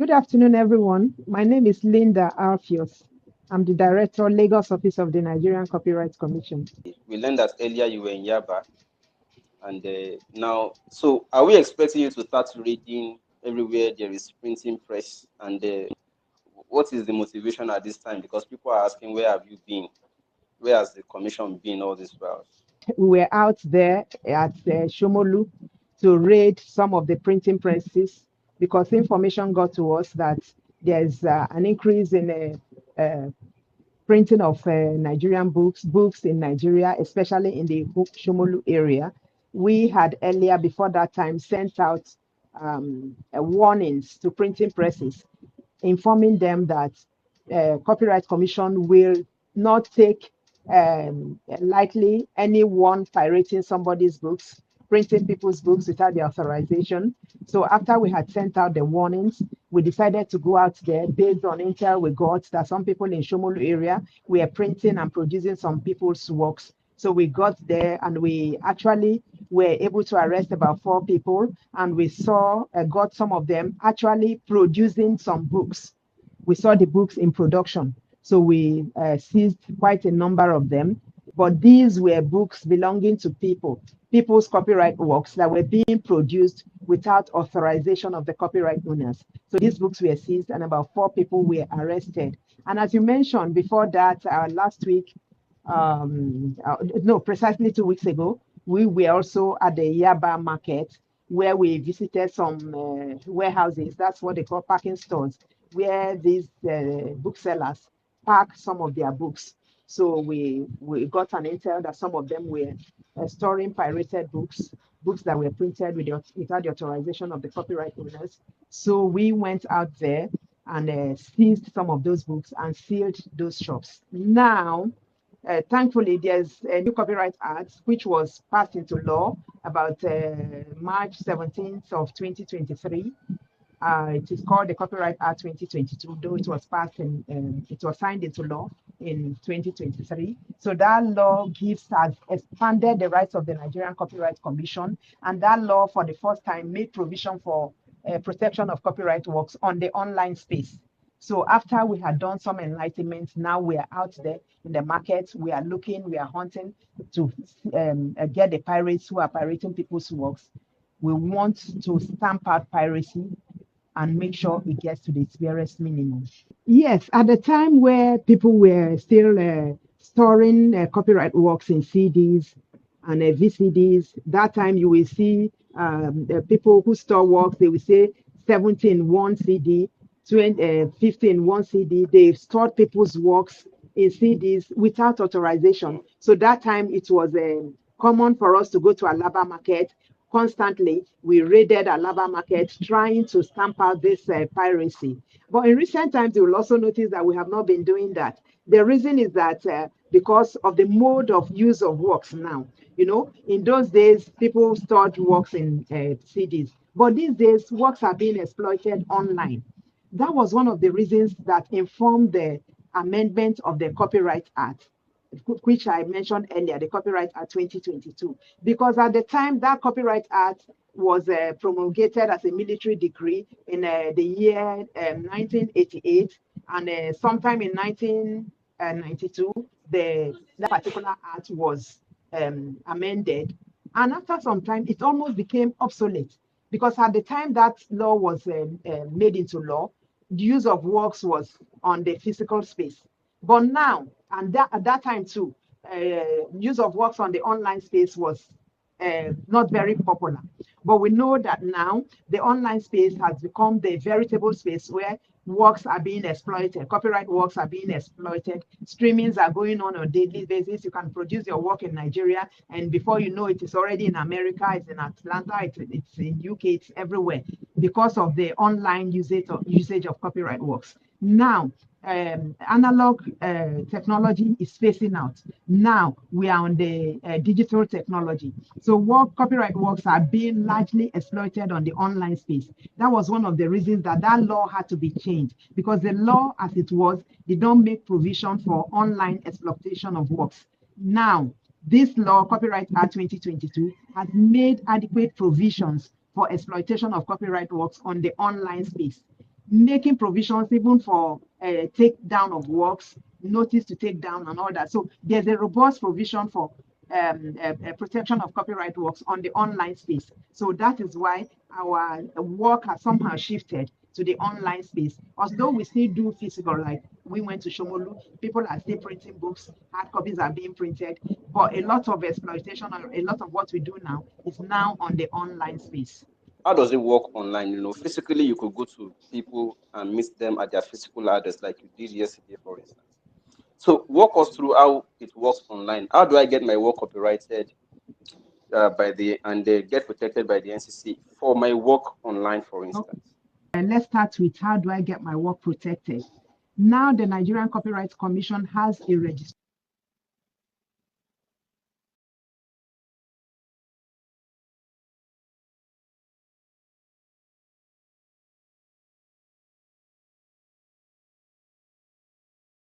Good afternoon, everyone. My name is Linda Alfios. I'm the Director, Lagos Office of the Nigerian Copyright Commission. We learned that earlier you were in Yaba, and now, so are we expecting you to start reading everywhere there is printing press? And what is the motivation at this time? Because people are asking, where have you been? Where has the commission been all this while? We were out there at Shomolu to raid some of the printing presses because information got to us that there's an increase in printing of Nigerian books in Nigeria, especially in the Shomolu area. We had earlier, before that time, sent out warnings to printing presses, informing them that Copyright Commission will not take lightly anyone pirating somebody's books, printing people's books without their authorization. So after we had sent out the warnings, we decided to go out there based on intel we got that some people in Shomolu area were printing and producing some people's works. So we got there and we actually were able to arrest about 4 people, and we got some of them actually producing some books. We saw the books in production. So we seized quite a number of them. But these were books belonging to people's copyright works that were being produced without authorization of the copyright owners. So these books were seized and about 4 people were arrested. And as you mentioned before that, last week, no, precisely 2 weeks ago, we were also at the Yaba market where we visited some warehouses. That's what they call parking stores, where these booksellers park some of their books. So we got an intel that some of them were storing pirated books that were printed without the authorization of the copyright owners. So we went out there and seized some of those books and sealed those shops. Now, thankfully, there's a new Copyright Act which was passed into law about March 17th of 2023. It is called the Copyright Act 2022, though it was passed and it was signed into law in 2023. So that law has expanded the rights of the Nigerian Copyright Commission, and that law for the first time made provision for protection of copyright works on the online space. So after we had done some enlightenment, now we are out there in the market. We are looking, we are hunting to get the pirates who are pirating people's works. We want to stamp out piracy and make sure it gets to the barest minimum. Yes, at the time where people were still storing copyright works in CDs and VCDs, that time you will see the people who store works, they will say 17 one CD, 15 one CD. They stored people's works in CDs without authorization. So that time it was common for us to go to Alaba market. Constantly, we raided Alaba market trying to stamp out this piracy. But in recent times, you will also notice that we have not been doing that. The reason is that because of the mode of use of works now. You know, in those days, people stored works in CDs. But these days, works are being exploited online. That was one of the reasons that informed the amendment of the Copyright Act, which I mentioned earlier, the Copyright Act 2022. Because at the time that Copyright Act was promulgated as a military decree in the year 1988, and sometime in 1992, that particular act was amended. And after some time, it almost became obsolete. Because at the time that law was made into law, the use of works was on the physical space. But now, and at that time too, use of works on the online space was not very popular. But we know that now the online space has become the veritable space where works are being exploited, copyright works are being exploited, streamings are going on a daily basis. You can produce your work in Nigeria, and before you know it, it's already in America, it's in Atlanta, it's in UK, it's everywhere because of the online usage of copyright works. Now, analog technology is phasing out. Now we are on the digital technology. So copyright works are being largely exploited on the online space. That was one of the reasons that law had to be changed, because the law as it was did not make provision for online exploitation of works. Now, this law, Copyright Act 2022, has made adequate provisions for exploitation of copyright works on the online space. making provisions even for take down of works, notice to take down and all that. So there's a robust provision for protection of copyright works on the online space. So that is why our work has somehow shifted to the online space. Although we still do physical, like we went to Shomolu, people are still printing books, hard copies are being printed, but a lot of exploitation and a lot of what we do now is now on the online space. How does it work online? Physically, you could go to people and meet them at their physical address, like you did yesterday, for instance. So walk us through how it works online. How do I get my work copyrighted and get protected by the NCC for my work online, for instance? Okay. And let's start with how do I get my work protected? Now the Nigerian Copyright Commission has a registration